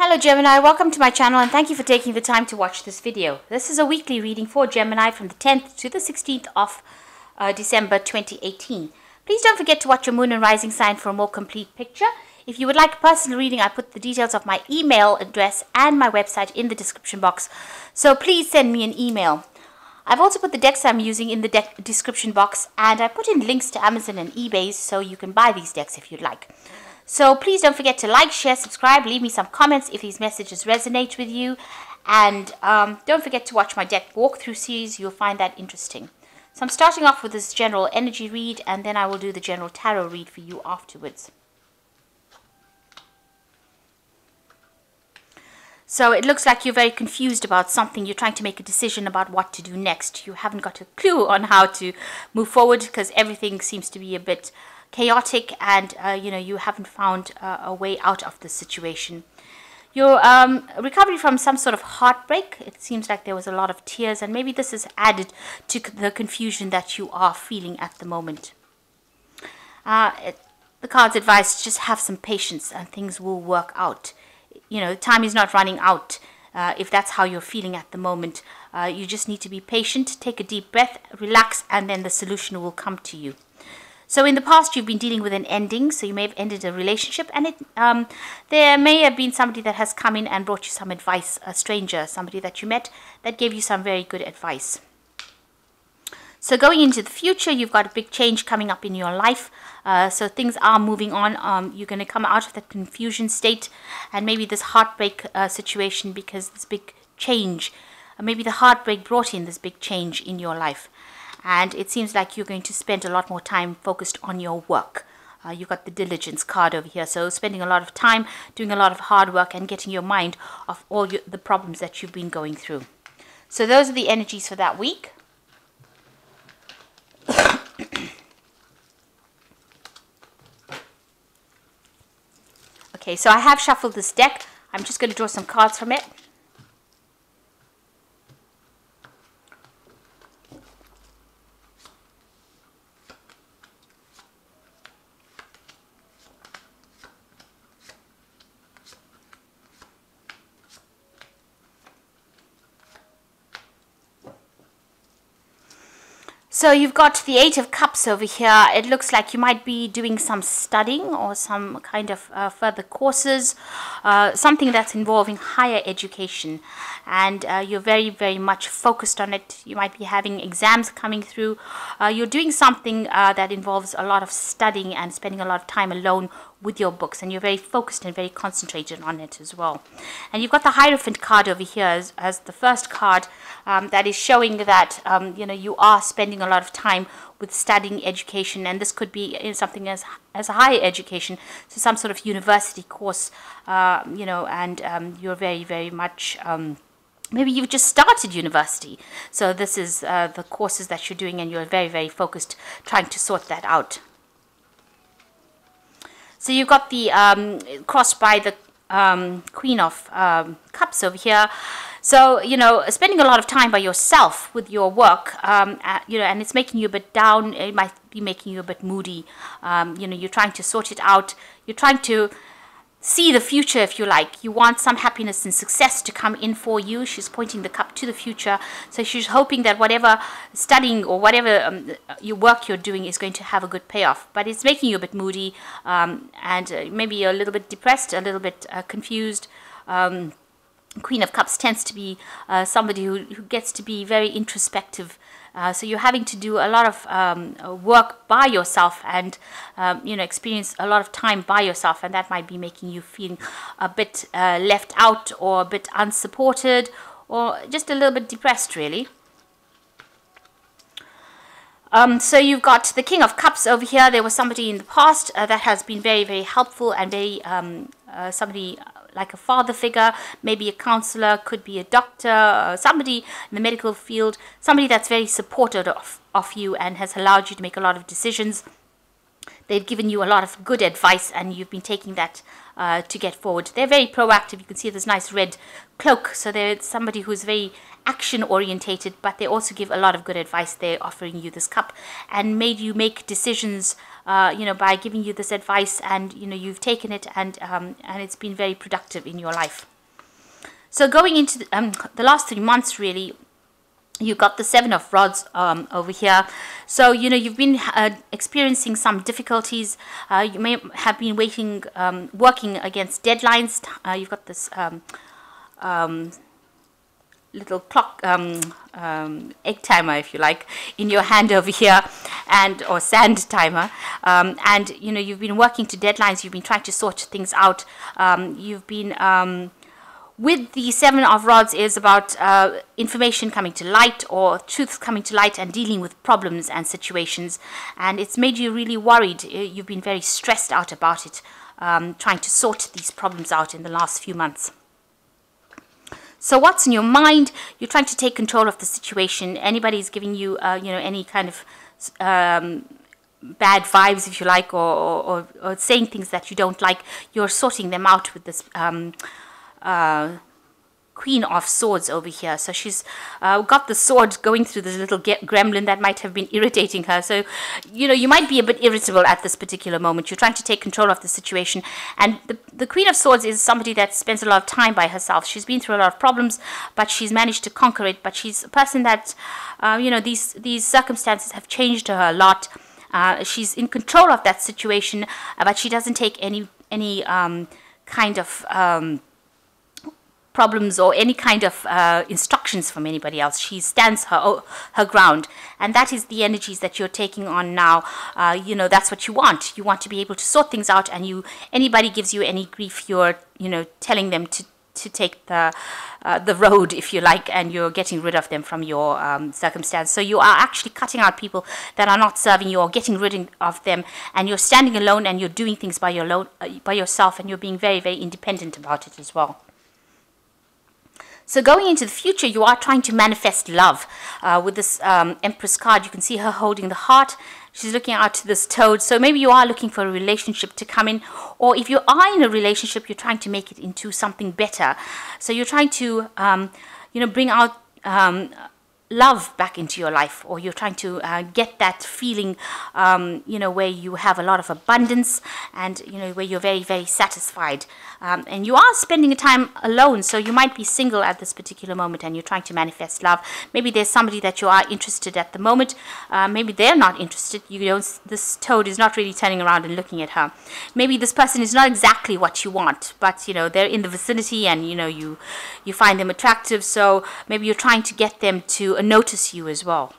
Hello Gemini, welcome to my channel and thank you for taking the time to watch this video. This is a weekly reading for Gemini from the 10th to the 16th of December 2018. Please don't forget to watch your moon and rising sign for a more complete picture. If you would like a personal reading, I put the details of my email address and my website in the description box, so please send me an email. I've also put the decks I'm using in the description box, and I put in links to Amazon and eBay so you can buy these decks if you'd like. So please don't forget to like, share, subscribe, leave me some comments if these messages resonate with you, and don't forget to watch my deck walkthrough series. You'll find that interesting. So I'm starting off with this general energy read, and then I will do the general tarot read for you afterwards. So it looks like you're very confused about something. You're trying to make a decision about what to do next. You haven't got a clue on how to move forward because everything seems to be a bit chaotic, and you haven't found a way out of the situation. You're recovering from some sort of heartbreak. It seems like there was a lot of tears, and maybe this is added to the confusion that you are feeling at the moment. The card's advice: just have some patience and things will work out. Time is not running out. If that's how you're feeling at the moment, you just need to be patient, take a deep breath, relax, and then the solution will come to you. So in the past, you've been dealing with an ending, so you may have ended a relationship, and there may have been somebody that has come in and brought you some advice, a stranger, somebody that you met that gave you some very good advice. So going into the future, you've got a big change coming up in your life. So things are moving on. You're going to come out of that confusion state and maybe this heartbreak situation, because this big change, maybe the heartbreak brought in this big change in your life. And it seems like you're going to spend a lot more time focused on your work. You've got the diligence card over here. So spending a lot of time doing a lot of hard work and getting your mind off all the problems that you've been going through. So those are the energies for that week. Okay, so I have shuffled this deck. I'm just going to draw some cards from it. So you've got the Eight of Cups over here. It looks like you might be doing some studying or some kind of further courses, something that's involving higher education, and you're very, very much focused on it. You might be having exams coming through. You're doing something that involves a lot of studying and spending a lot of time alone with your books, and you're very focused and very concentrated on it as well. And you've got the Hierophant card over here as the first card that is showing that you are spending a lot of time with studying education, and this could be something as a higher education, so some sort of university course, and you're very, very much maybe you've just started university, so this is the courses that you're doing, and you're very, very focused trying to sort that out. So you've got the crossed by the Queen of Cups over here. So, spending a lot of time by yourself with your work, and it's making you a bit down. It might be making you a bit moody. You're trying to sort it out. You're trying to see the future, if you like. You want some happiness and success to come in for you. She's pointing the cup to the future. So she's hoping that whatever studying or whatever your work you're doing is going to have a good payoff. But it's making you a bit moody, and maybe a little bit depressed, a little bit confused. Queen of Cups tends to be somebody who gets to be very introspective. So you're having to do a lot of work by yourself, and experience a lot of time by yourself, and that might be making you feel a bit left out, or a bit unsupported, or just a little bit depressed, really. So you've got the King of Cups over here. There was somebody in the past that has been very, very helpful, and very somebody like a father figure, maybe a counselor, could be a doctor, somebody in the medical field, somebody that's very supportive of you and has allowed you to make a lot of decisions. They've given you a lot of good advice, and you've been taking that to get forward. They're very proactive. You can see this nice red cloak. So they're somebody who's very action orientated, but they also give a lot of good advice. They're offering you this cup and made you make decisions by giving you this advice, and you've taken it, and it's been very productive in your life. So going into the last 3 months, really, you got the Seven of Rods over here. So, you know, you've been experiencing some difficulties. You may have been working against deadlines. You've got this little clock, egg timer, if you like, in your hand over here, or sand timer. And, you know, you've been working to deadlines. You've been trying to sort things out. You've been... with the Seven of Rods is about information coming to light, or truths coming to light, and dealing with problems and situations. And it's made you really worried. You've been very stressed out about it, trying to sort these problems out in the last few months. So what's in your mind? You're trying to take control of the situation. Anybody's giving you, you know, any kind of bad vibes, if you like, or saying things that you don't like. You're sorting them out with this Queen of Swords over here. So she's got the sword going through this little gremlin that might have been irritating her. So, you know, you might be a bit irritable at this particular moment. You're trying to take control of the situation. And the Queen of Swords is somebody that spends a lot of time by herself. She's been through a lot of problems, but she's managed to conquer it. But she's a person that, you know, these circumstances have changed her a lot. She's in control of that situation, but she doesn't take any kind of problems or any kind of instructions from anybody else. She stands her ground, and that is the energies that you're taking on now. You know, that's what you want. You want to be able to sort things out, and anybody gives you any grief, you're, you know, telling them to take the road, if you like, and you're getting rid of them from your circumstance. So you are actually cutting out people that are not serving you, or getting rid of them, and you're standing alone, and you're doing things by yourself, and you're being very, very independent about it as well. So going into the future, you are trying to manifest love. With this Empress card, you can see her holding the heart. She's looking out to this toad. So maybe you are looking for a relationship to come in. Or if you are in a relationship, you're trying to make it into something better. So you're trying to, you know, bring out love back into your life, or you're trying to get that feeling, you know, where you have a lot of abundance, and, you know, where you're very, very satisfied. And you are spending time alone, so you might be single at this particular moment, and you're trying to manifest love. Maybe there's somebody that you are interested at the moment. Maybe they're not interested. You know, this toad is not really turning around and looking at her. Maybe this person is not exactly what you want, but, you know, they're in the vicinity, and, you know, you find them attractive. So maybe you're trying to get them to notice you as well.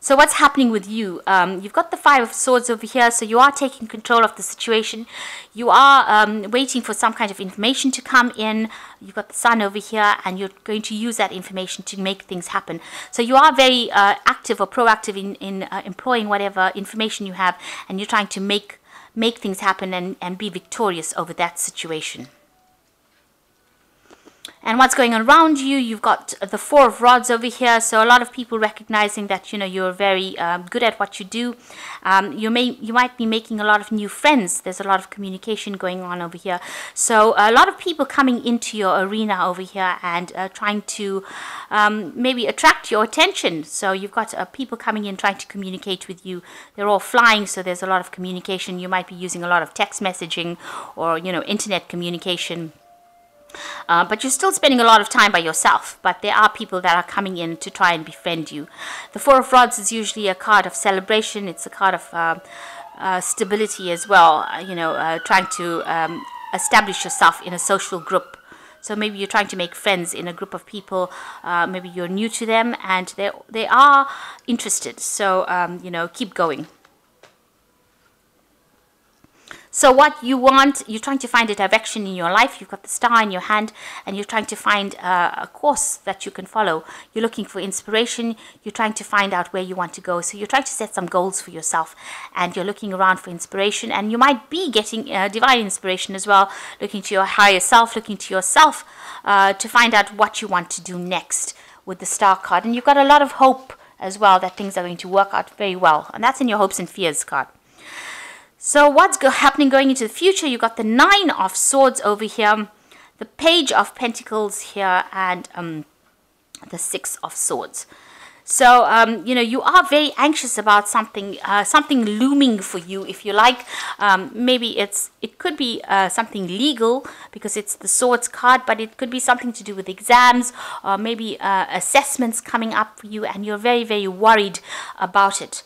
So what's happening with you? You've got the Five of Swords over here, so you are taking control of the situation. You are waiting for some kind of information to come in. You've got the Sun over here, and you're going to use that information to make things happen. So you are very active or proactive in employing whatever information you have, and you're trying to make things happen and be victorious over that situation. And what's going on around you? You've got the Four of Rods over here. So a lot of people recognizing that, you know, you're very good at what you do. You might be making a lot of new friends. There's a lot of communication going on over here. So a lot of people coming into your arena over here and trying to maybe attract your attention. So you've got people coming in trying to communicate with you. They're all flying, so there's a lot of communication. You might be using a lot of text messaging or, you know, internet communication. But you're still spending a lot of time by yourself. But there are people that are coming in to try and befriend you. The Four of Rods is usually a card of celebration. It's a card of stability as well. You know, trying to establish yourself in a social group. So maybe you're trying to make friends in a group of people. Maybe you're new to them, and they are interested. So you know, keep going. So what you want, you're trying to find a direction in your life. You've got the star in your hand, and you're trying to find a course that you can follow. You're looking for inspiration. You're trying to find out where you want to go. So you're trying to set some goals for yourself, and you're looking around for inspiration. And you might be getting divine inspiration as well, looking to your higher self, looking to yourself to find out what you want to do next with the star card. And you've got a lot of hope as well that things are going to work out very well. And that's in your hopes and fears card. So what's happening going into the future? You've got the Nine of Swords over here, the Page of Pentacles here, and the Six of Swords. So, you know, you are very anxious about something, something looming for you, if you like. Maybe it could be something legal because it's the Swords card, but it could be something to do with exams or maybe assessments coming up for you, and you're very, very worried about it.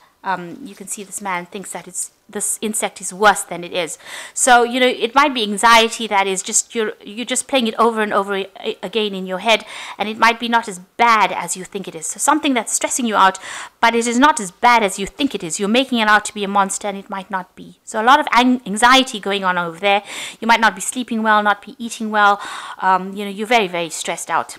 You can see this man thinks that this insect is worse than it is. So, you know, it might be anxiety that is just, you're just playing it over and over again in your head, and it might be not as bad as you think it is. So something that's stressing you out, but it is not as bad as you think it is. You're making it out to be a monster, and it might not be. So a lot of anxiety going on over there. You might not be sleeping well, not be eating well. You know, you're very, very stressed out.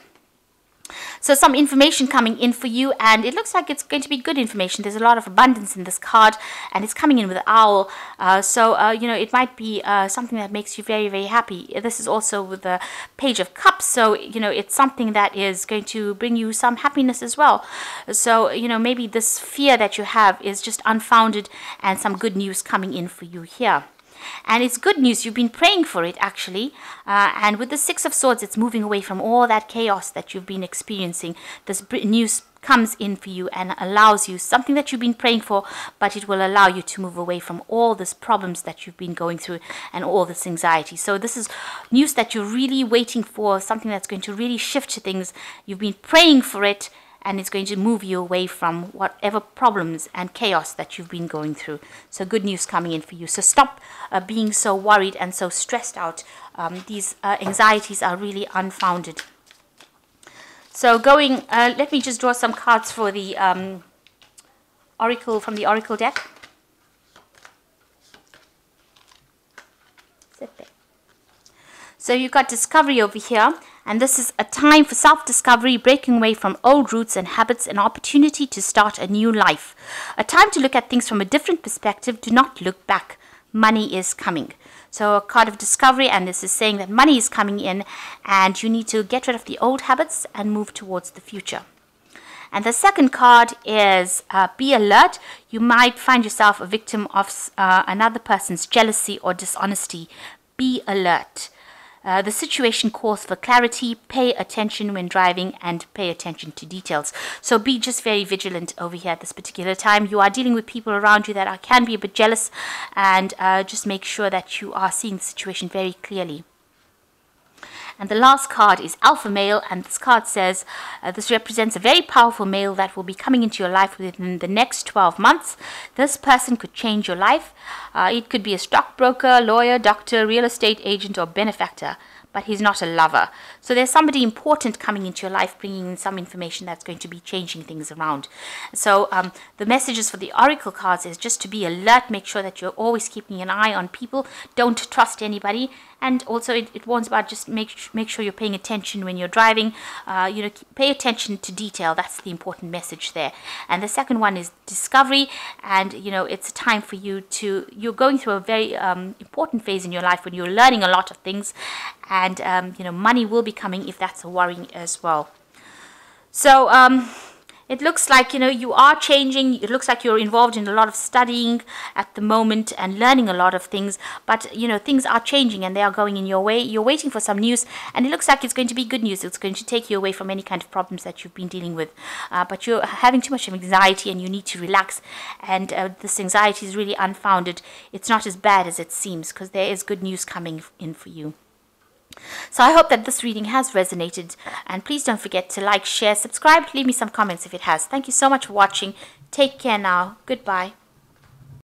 So some information coming in for you, and it looks like it's going to be good information. There's a lot of abundance in this card, and it's coming in with owl. You know, it might be something that makes you very, very happy. This is also with the Page of Cups, so, you know, it's something that is going to bring you some happiness as well. So, you know, maybe this fear that you have is just unfounded, and some good news coming in for you here. And it's good news. You've been praying for it, actually. And with the Six of Swords, it's moving away from all that chaos that you've been experiencing. This news comes in for you and allows you something that you've been praying for, but it will allow you to move away from all these problems that you've been going through and all this anxiety. So this is news that you're really waiting for, something that's going to really shift things. You've been praying for it, and it's going to move you away from whatever problems and chaos that you've been going through. So good news coming in for you. So stop being so worried and so stressed out. These anxieties are really unfounded. So let me just draw some cards for the Oracle, from the Oracle deck. Sit there. So you've got discovery over here, and this is a time for self-discovery, breaking away from old roots and habits, an opportunity to start a new life. A time to look at things from a different perspective. Do not look back. Money is coming. So a card of discovery, and this is saying that money is coming in, and you need to get rid of the old habits and move towards the future. And the second card is be alert. You might find yourself a victim of another person's jealousy or dishonesty. Be alert. The situation calls for clarity. Pay attention when driving, and pay attention to details. So be just very vigilant over here at this particular time. You are dealing with people around you that can be a bit jealous, and just make sure that you are seeing the situation very clearly. And the last card is Alpha Male, and this card says this represents a very powerful male that will be coming into your life within the next 12 months. This person could change your life. It could be a stockbroker, lawyer, doctor, real estate agent, or benefactor, but he's not a lover. So there's somebody important coming into your life, bringing in some information that's going to be changing things around. So the messages for the Oracle cards is just to be alert, make sure that you're always keeping an eye on people, don't trust anybody. And also it warns about just make sure you're paying attention when you're driving. You know, pay attention to detail. That's the important message there. And the second one is discovery, and you know, it's a time for you you're going through a very important phase in your life when you're learning a lot of things, and you know, money will be coming if that's a worrying as well. So it looks like, you know, you are changing. It looks like you're involved in a lot of studying at the moment and learning a lot of things. But, you know, things are changing and they are going in your way. You're waiting for some news, and it looks like it's going to be good news. It's going to take you away from any kind of problems that you've been dealing with. But you're having too much anxiety, and you need to relax. And this anxiety is really unfounded. It's not as bad as it seems, because there is good news coming in for you. So I hope that this reading has resonated, and please don't forget to like, share, subscribe, leave me some comments if it has. Thank you so much for watching. Take care now. Goodbye.